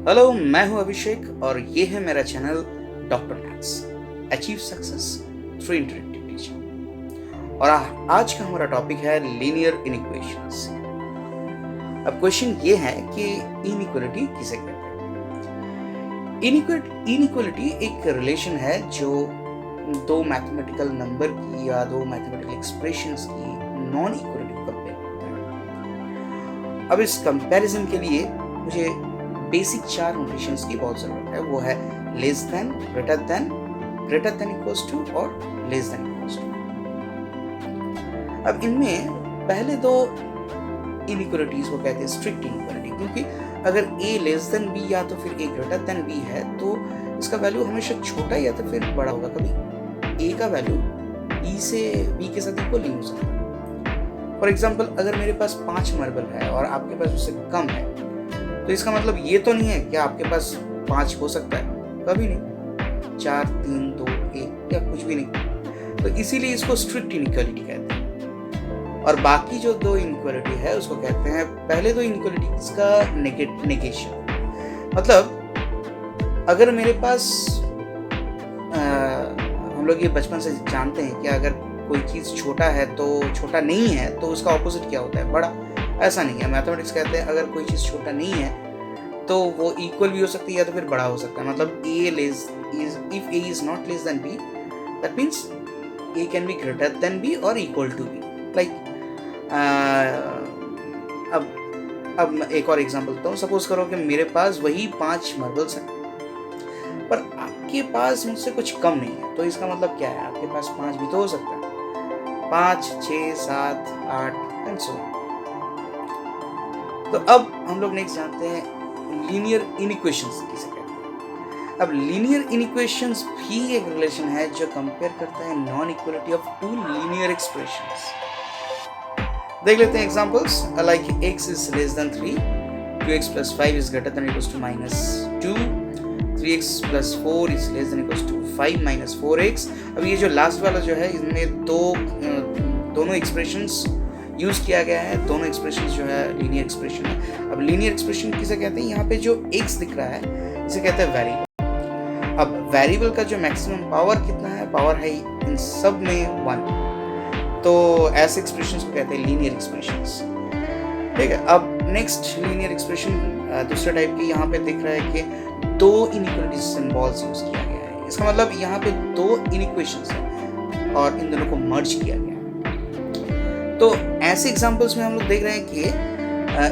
Hello, मैं हूं अभिषेक और ये है मेरा channel doctor maths achieve success through interactive teaching. और आज का हमारा टॉपिक है लीनियर इनइक्वेशंस। अब क्वेश्चन ये है कि इनइक्वालिटी किसे कहते हैं। इनइक्वालिटी एक रिलेशन है जो दो मैथमेटिकल नंबर की या दो मैथमेटिकल एक्सप्रेशंस की नॉन इक्वलिटी को कंपेयर करता है। अब इस कंपैरिजन के लिए मुझे बेसिक 4 नोटेशंस की बहुत जरूरत है। वो है less than, greater than equals to और लेस देन इक्वल्स टू। अब इनमें पहले दो इनइक्वालिटीज को कहते हैं स्ट्रिक्ट इनइक्वालिटी, क्योंकि अगर a लेस देन b या तो फिर a ग्रेटर देन b है तो इसका वैल्यू हमेशा छोटा या तो फिर बड़ा होगा। कभी a का वैल्यू b से b के साथ इक्वल नहीं हो सकता। फॉर एग्जाम्पल, अगर मेरे पास 5 मार्बल है और आपके पास उससे कम है तो इसका मतलब ये तो नहीं है कि आपके पास 5 हो सकता है, कभी नहीं। 4, 3, 2, 1 या कुछ भी नहीं। तो इसीलिए इसको स्ट्रिक्ट इनइक्वालिटी कहते हैं। और बाकी जो दो इनइक्वालिटी है उसको कहते हैं, पहले दो इनइक्वालिटी का नेगेशन। मतलब अगर मेरे पास हम लोग ये बचपन से जानते हैं कि अगर कोई चीज़ छोटा है तो छोटा नहीं है तो उसका ऑपोजिट क्या होता है, बड़ा। ऐसा नहीं है, मैथमेटिक्स कहते हैं अगर कोई चीज़ छोटा नहीं है तो वो इक्वल भी हो सकती है या तो फिर बड़ा हो सकता है। मतलब if a is not less than b, that means a can be greater than b or equal to b. Like अब एक और एग्जांपल देता हूँ। सपोज करो कि मेरे पास वही 5 मार्बल्स हैं पर आपके पास मुझसे कुछ कम नहीं है, तो इसका मतलब क्या है, आपके पास 5 भी तो हो सकता है। 5, 6, 7, 8 एंड सो। तो अब हम लोग नेक्स्ट जानते हैं लीनियर इनइक्वेशंस किसे कहते हैं। अब लीनियर इनइक्वेशंस भी एक रिलेशन है जो कंपेयर करता है non equality of two linear expressions. देख लेते हैं examples. Like x is less than 3, 2x plus 5 is greater than equals to -2, 3x plus 4 is less than equals to 5 minus 4x। अब ये जो लास्ट वाला जो है इसमें दोनों एक्सप्रेशंस यूज किया गया है। दोनों एक्सप्रेशंस जो है लीनियर एक्सप्रेशन है। अब लीनियर एक्सप्रेशन किसे कहते हैं, यहाँ पे जो x दिख रहा है इसे कहते हैं वेरिएबल। अब वेरिएबल का जो मैक्सिमम पावर कितना है, पावर है इन सब में 1, तो ऐसे एक्सप्रेशंस को कहते हैं लीनियर एक्सप्रेशंस। ठीक है। अब नेक्स्ट लीनियर एक्सप्रेशन दूसरे टाइप की यहाँ पे दिख रहा है कि दो इनइक्वालिटी सिंबल्स यूज किया गया है। इसका मतलब यहाँ पे दो इनइक्वेशंस हैं और इन दोनों को मर्ज किया गया है। तो ऐसे एग्जांपल्स में हम लोग देख रहे हैं कि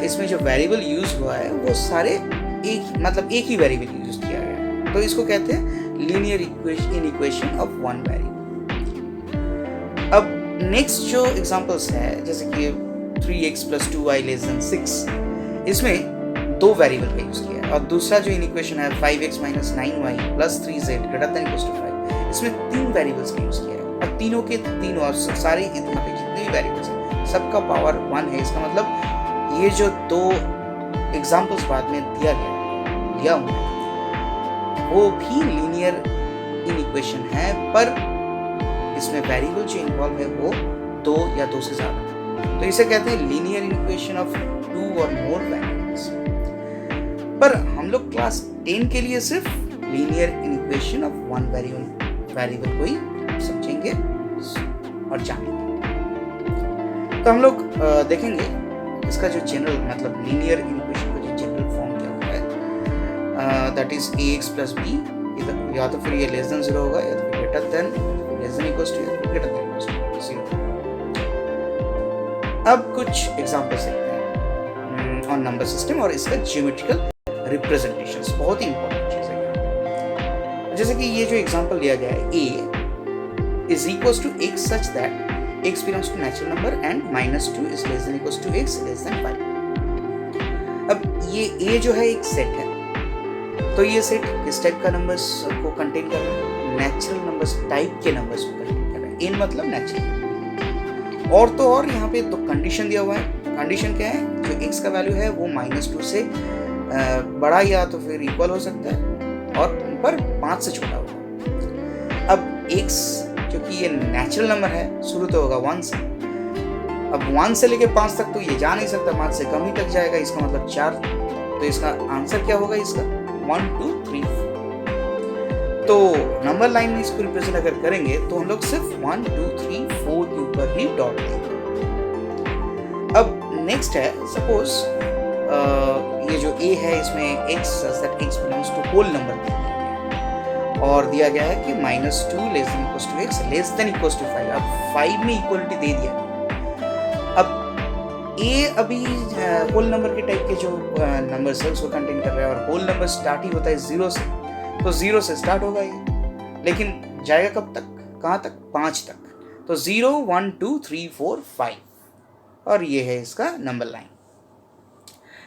इसमें जो वेरिएबल यूज हुआ है वो सारे एक ही वेरिएबल यूज किया गया है, तो इसको कहते हैं linear inequation of one variable. अब नेक्स्ट जो एग्जांपल्स है जैसे कि 3x plus 2y less than 6, इसमें दो वेरिएबल का यूज किया है। और दूसरा जो इनइक्वेशन है 5x minus 9y plus 3z greater than equals to 5, इसमें 3 वेरिएबल्स का यूज किया है और तीनों के तीनों और सारे इतना पे जितने भी वेरिएबल्स हैं सबका पावर 1 है। इसका मतलब ये जो दो एग्जांपल्स बाद में दिया हुआ है वो भी लीनियर इनइक्वेशन है, पर इसमें वेरिएबल जो इन्वॉल्व है वो 2 या 2 से ज़्यादा, तो इसे कहते हैं लीनियर इनइक्वेशन ऑफ 2 और मोर वेरिएबल्स। पर हम लोग क्लास 10 के लिए सिर्फ linear inequation of one variable को ही समझेंगे और जानेंगे। तो हम लोग देखेंगे इसका जो जनरल मतलब लीनियर इनइक्वेशन का जो जनरल फॉर्म क्या होता है, that is ax plus b, या तो फिर ये लेस देन 0 होगा या तो फिर greater than less than equals to या ग्रेटर देन इक्वल्स टू 0। अब कुछ एग्जांपल्स देखते हैं ऑन नंबर सिस्टम और इसका ज्योमेट्रिकल रिप्रेजेंटेशंस। बहुत ही इंपॉर्टेंट चीज है। जैसे कि ये जो एग्जांपल दिया गया है, a is equals to x such that x belongs to natural number and -2 is less than equals to x less than 5। अब ये a जो है एक सेट है, तो ये सेट किस टाइप का नंबर्स को कंटेन कर रहा है, नेचुरल नंबर्स टाइप के नंबर्स को कंटेन कर रहा है। n मतलब नेचुरल। और तो और यहाँ पे तो कंडीशन दिया हुआ है। कंडीशन क्या है, जो x का वैल्यू है वो -2 से बड़ा या तो फिर इक्वल हो सकता है और पर 5 से छोटा होगा। अब x क्योंकि ये नेचुरल नंबर है शुरू तो होगा 1 से, अब 1 से लेके 5 तक तो ये जा नहीं सकता, 5 से कम ही तक जाएगा, इसका मतलब 4 तो इसका आंसर क्या होगा इसका 1 2 3 4। तो नंबर लाइन में इसको रिप्रेजेंट अगर करेंगे तो हम लोग सिर्फ 1 2 3 4 के ऊपर ही डॉट देंगे। अब नेक्स्ट है सपोज ये जो a है इसमें x that x belongs to whole number दिया गया है और दिया गया है कि -2 less than equals to x less than equals to 5। अब 5 में इक्वलिटी दे दिया। अब a अभी होल नंबर के टाइप के जो नंबर है उसको कंटेन कर रहा है और होल नंबर स्टार्ट ही होता है 0 से, तो 0 से स्टार्ट होगा ये, लेकिन जाएगा कब तक, कहाँ तक, 5 तक। तो 0 1 2 3 4 5 और ये है इसका नंबर लाइन।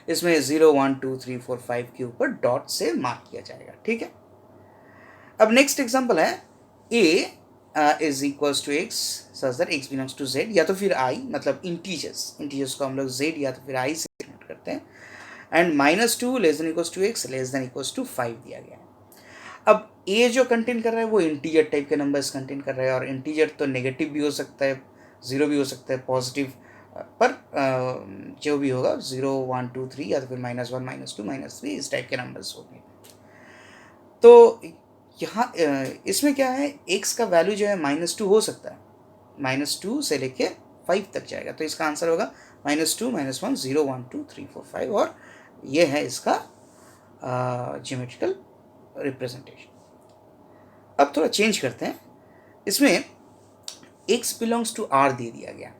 इसमें 0 1 2 3 4 5 के ऊपर डॉट से मार्क किया जाएगा। ठीक है। अब नेक्स्ट एग्जांपल है a is equals to x such that x belongs to z, या तो फिर i मतलब इंटीजर्स को हम लोग z या तो फिर i से डिनोट करते हैं, and -2 less than equals to x less than equals to 5 दिया गया है। अब a जो कंटेन कर रहा है वो इंटीजर टाइप के नंबर्स कंटेन कर रहा है और इंटीजर तो नेगेटिव भी हो सकता है, 0 भी हो सकता है, पॉजिटिव, पर जो भी होगा 0 1 2 3 या तो फिर -1 -2 -3 इस टाइप के नंबर्स होंगे। तो यहाँ इसमें क्या है, x का वैल्यू जो है -2 हो सकता है, -2 से लेके 5 तक जाएगा। तो इसका आंसर होगा -2 -1 0 1 2 3 4 5 और ये है इसका ज्योमेट्रिकल रिप्रेजेंटेशन। अब थोड़ा चेंज करते हैं, इसमें x बिलोंग्स टू r दे दिया गया,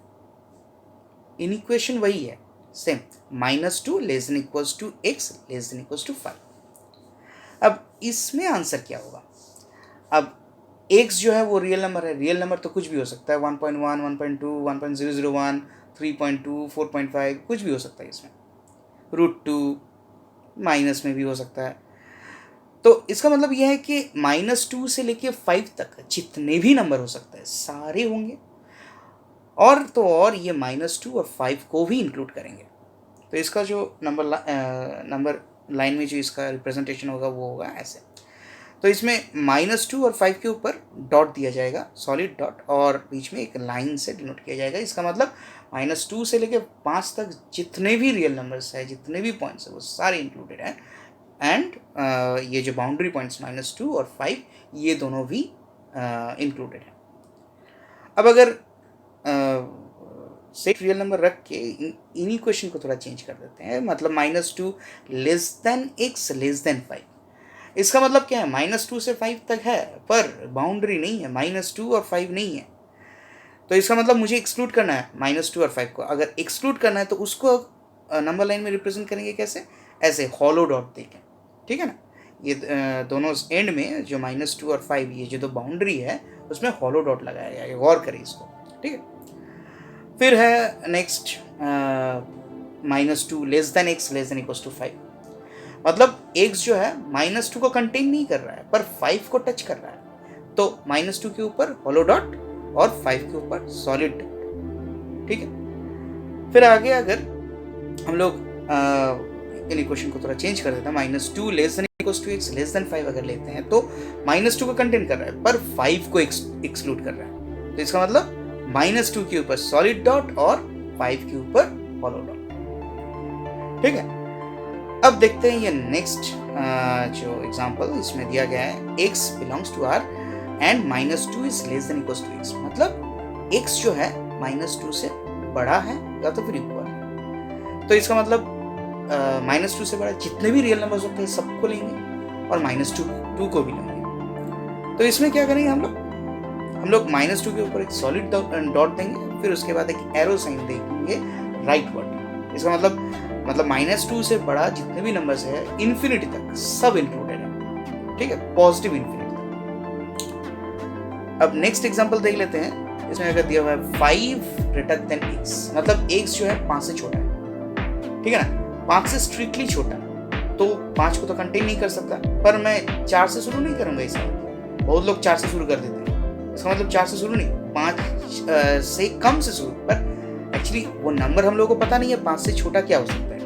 इन इक्वेशन वही है same, -2 less than equals to x less than equals to 5। अब इसमें आंसर क्या होगा, अब x जो है वो रियल नंबर है, रियल नंबर तो कुछ भी हो सकता है, 1.1 1.2 1.001 3.2 4.5 कुछ भी हो सकता है, इसमें √2 माइनस में भी हो सकता है। तो इसका मतलब यह है कि -2 से लेके 5 तक जितने भी नंबर हो सकते हैं सारे होंगे, और तो और ये -2 और 5 को भी इंक्लूड करेंगे। तो इसका जो नंबर लाइन में जो इसका रिप्रेजेंटेशन होगा वो होगा ऐसे। तो इसमें -2 और 5 के ऊपर डॉट दिया जाएगा, सॉलिड डॉट, और बीच में एक लाइन से डिनोट किया जाएगा। इसका मतलब -2 से लेके 5 तक जितने भी रियल नंबर्स है, जितने भी पॉइंट्स है वो सारे इंक्लूडेड हैं, एंड ये जो बाउंड्री पॉइंट्स -2 और 5 ये दोनों भी इंक्लूडेड हैं। अब अगर सेट रियल नंबर रख के इन इक्वेशन को थोड़ा चेंज कर देते हैं, मतलब -2 less than x less than 5। इसका मतलब क्या है, -2 से 5 तक है पर बाउंड्री नहीं है, -2 और 5 नहीं है। तो इसका मतलब मुझे एक्सक्लूड करना है -2 और 5 को। अगर एक्सक्लूड करना है तो उसको नंबर लाइन में रिप्रेजेंट करेंगे कैसे, ऐसे हॉलो डॉट देखें। ठीक है ना, ये दोनों एंड में जो -2 और 5 ये जो दो बाउंड्री है उसमें हॉलो डॉट लगाया गया है, गौर करें इसको। ठीक है। फिर है next -2 less than x less than equals to 5, मतलब x जो है -2 को कंटेन नहीं कर रहा है पर 5 को टच कर रहा है, तो -2 के ऊपर हॉलो डॉट और 5 के ऊपर सॉलिड डॉट। ठीक है। फिर आगे अगर हम लोग इन इक्वेशन को थोड़ा चेंज कर देते हैं, -2 less than equals to x less than 5 अगर लेते हैं तो -2 को कंटेन कर रहा है पर 5 को एक्सक्लूड कर रहा है। तो इसका मतलब -2 के ऊपर सॉलिड डॉट और 5 के ऊपर हॉलो डॉट। ठीक है। अब देखते हैं ये नेक्स्ट जो एग्जांपल इसमें दिया गया है, x belongs to r and -2 is less than equals to x, मतलब x जो है -2 से बड़ा है या तो फिर इक्वल है। तो इसका मतलब -2 से बड़ा जितने भी रियल नंबर्स होते हैं सबको लेंगे और -2 को भी लेंगे। तो इसमें क्या करेंगे हम लोग -2 के ऊपर एक सॉलिड डॉट देंगे, फिर उसके बाद एक एरो साइन देंगे राइटवर्ड। इसका मतलब -2 से बड़ा जितने भी नंबर्स है इन्फिनिटी तक सब इंक्लूडेड है। ठीक है, पॉजिटिव इन्फिनिटी तक। अब नेक्स्ट एग्जांपल देख लेते हैं, इसमें अगर दिया हुआ है 5 ग्रेटर देन x, मतलब x जो है 5 से छोटा है। ठीक है ना, 5 से स्ट्रिक्टली छोटा, तो 5 को तो कंटेन नहीं कर सकता, पर मैं 4 से शुरू नहीं करूंगा। इसमें बहुत लोग 4 से शुरू कर देते हैं, इसका मतलब 4 से शुरू नहीं, 5 से कम से शुरू, पर एक्चुअली वो नंबर हम लोगों को पता नहीं है 5 से छोटा क्या हो सकता है।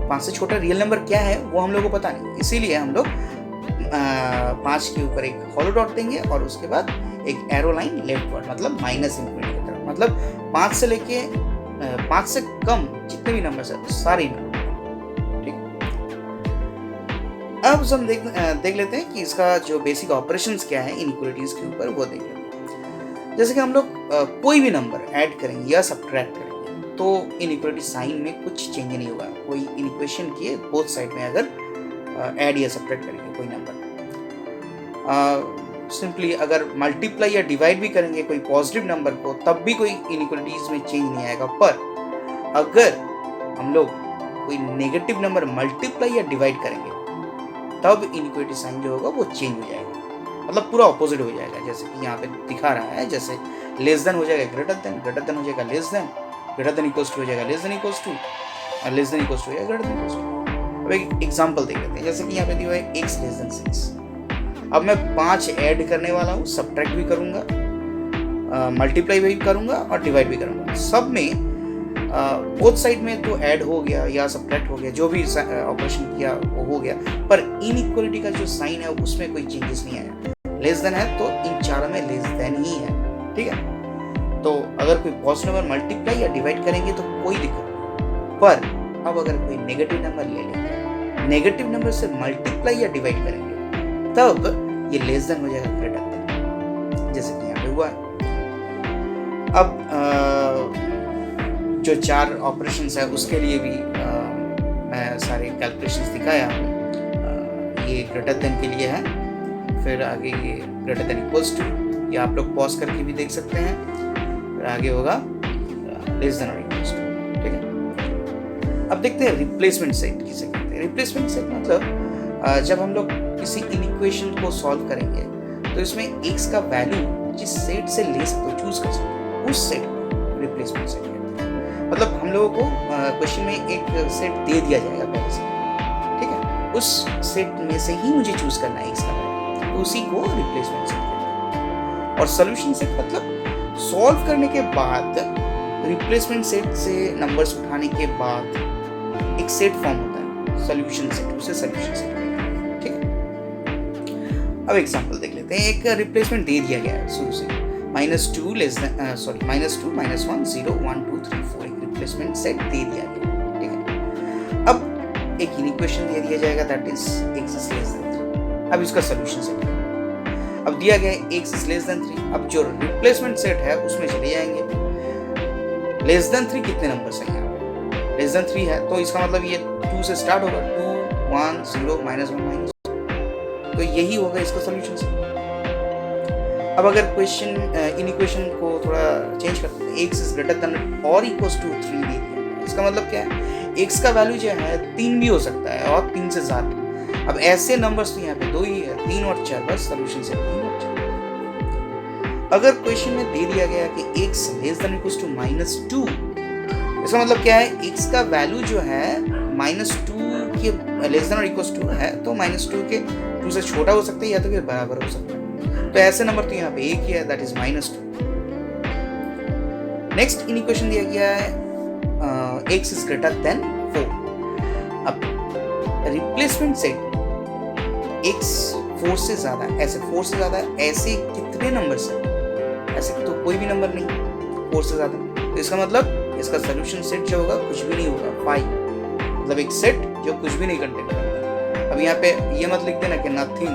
5 से छोटा रियल नंबर क्या है वो हम लोगों को पता नहीं, इसीलिए हम लोग 5 के ऊपर एक हॉलो डॉट देंगे और उसके बाद एक एरो लाइन लेफ्टवर्ड, मतलब -इन्फिनिटी की तरफ, मतलब 5 से लेके 5 से कम जितने भी नंबर्स है सारे इंक्लूड। अब हम देख लेते हैं कि इसका जो बेसिक ऑपरेशंस क्या है इनइक्वालिटीज के ऊपर, वो देख लेते हैं। जैसे कि हम लोग कोई भी नंबर ऐड करेंगे या सब्ट्रैक्ट करेंगे तो इनइक्वालिटी साइन में कुछ चेंज नहीं होगा। कोई इनइक्वेशन के बोथ साइड में अगर ऐड या सब्ट्रैक्ट करेंगे कोई नंबर, सिंपली अगर मल्टीप्लाई या डिवाइड भी करेंगे कोई पॉजिटिव नंबर को, तब भी कोई इनइक्वालिटीज में चेंज नहीं आएगा। पर अगर हम लोग कोई नेगेटिव नंबर मल्टीप्लाई या डिवाइड करेंगे तब इनइक्वालिटी साइन जो होगा वो चेंज हो जाएगा, मतलब पूरा ऑपोजिट हो जाएगा। जैसे कि यहाँ पे दिखा रहा है, जैसे लेस देन हो जाएगा ग्रेटर देन हो जाएगा less than, greater than equals to हो जाएगा लेस देन इक्वल्स टू, और लेस देन इक्वल्स टू हो जाएगा ग्रेटर देन इक्वल्स टू। अब एक एग्जांपल देख लेते हैं। जैसे कि यहाँ पे दिया है x लेस देन 6। अब मैं 5 ऐड करने वाला हूँ, सब्ट्रैक्ट भी करूँगा, मल्टीप्लाई भी करूँगा और डिवाइड भी करूँगा। सब में बोथ साइड में तो ऐड हो गया या सब्ट्रैक्ट हो गया, जो भी ऑपरेशन किया वो हो गया, पर इनइक्वालिटी का जो साइन है उसमें कोई चेंजेस नहीं आया। लेस देन है तो इन चारों में लेस देन ही है, ठीक है। तो अगर कोई पॉजिटिव नंबर मल्टीप्लाई या डिवाइड करेंगे तो कोई दिक्कत नहीं। पर अब अगर कोई नेगेटिव नंबर ले लेंगे, नेगेटिव नंबर से मल्टीप्लाई या डिवाइड करेंगे, तब ये लेस देन हो जाएगा ग्रेटर देन, जैसे कि यहाँ पे हुआ है। अब जो 4 ऑपरेशंस है उसके लिए भी मैं सारे कैलकुलेशंस दिखाया। ये ग्रेटर देन के लिए है, फिर आगे ये ग्रेटर देन इक्वल्स टू, या आप लोग पॉज करके भी देख सकते हैं। फिर आगे होगा लेस देन और इक्वल्स टू, ठीक है। अब देखते हैं रिप्लेसमेंट सेट किसे कहते हैं। रिप्लेसमेंट सेट मतलब जब हम लोग किसी इनइक्वेशन को सॉल्व करेंगे तो इसमें x का वैल्यू जिस सेट से ले सकते हो, चूज कर सकते हो, उस सेट को रिप्लेसमेंट सेट कहते हैं। मतलब हम लोगों को क्वेश्चन में एक सेट दे दिया जाएगा पहले से, ठीक है, उस सेट में से ही मुझे चूज करना है x का वैल्यू, तो उसी को रिप्लेसमेंट सेट कहते हैं। और सॉल्यूशन सेट मतलब सॉल्व करने के बाद रिप्लेसमेंट सेट से नंबर्स उठाने के बाद एक सेट फॉर्म होता है सॉल्यूशन सेट, उसे सॉल्यूशन सेट कहते हैं, ठीक है। अब एग्जांपल देख लेते हैं। एक रिप्लेसमेंट दे दिया गया है शुरू से, -2 लेस देन -2 -1 0 1 2 3 4, एक रिप्लेसमेंट सेट दे दिया गया, ठीक है। अब एक इनइक्वेशन दे दिया जाएगा, that is x is less then 3। अब इसका सॉल्यूशन सेट है, अब दिया गया है x इज लेस देन 3। अब जो रिप्लेसमेंट सेट है उसमें चले जाएंगे। लेस देन 3 कितने नंबर्स हैं यहाँ पे? लेस देन 3 है तो इसका मतलब ये 2 से स्टार्ट होगा, 2 1 0 -1 -2, तो यही होगा इसका सॉल्यूशन सेट। अब अगर क्वेश्चन इनइक्वेशन को थोड़ा चेंज करते हैं, x इज ग्रेटर देन और इक्वल्स टू 3 दे दिया, इसका मतलब क्या है, x का वैल्यू जो है 3 भी हो सकता है और 3 से ज्यादा। अब ऐसे नंबर्स तो यहाँ पे 2 ही है, 3 और 4, बस सॉल्यूशन सेट 3 और 4। अगर क्वेश्चन में दे दिया गया कि x less than equals to -2, इसका मतलब क्या है, x का वैल्यू जो है -2 के लेस देन और इक्वल्स टू है, तो -2 के 2 से छोटा हो सकता है या तो फिर बराबर हो सकता है। तो ऐसे नंबर तो यहाँ पे एक ही है, दैट इज -2। नेक्स्ट इनइक्वेशन दिया गया है x इज ग्रेटर देन 4। अब रिप्लेसमेंट सेट x 4 से ज्यादा, ऐसे 4 से ज्यादा, ऐसे कितने नंबर्स हैं? ऐसे तो कोई भी नंबर नहीं 4 से ज्यादा, तो इसका मतलब इसका सॉल्यूशन सेट जो होगा कुछ भी नहीं होगा, 5, मतलब एक सेट जो कुछ भी नहीं कंटेन करता। अब यहाँ पे ये मत लिख देना कि नथिंग,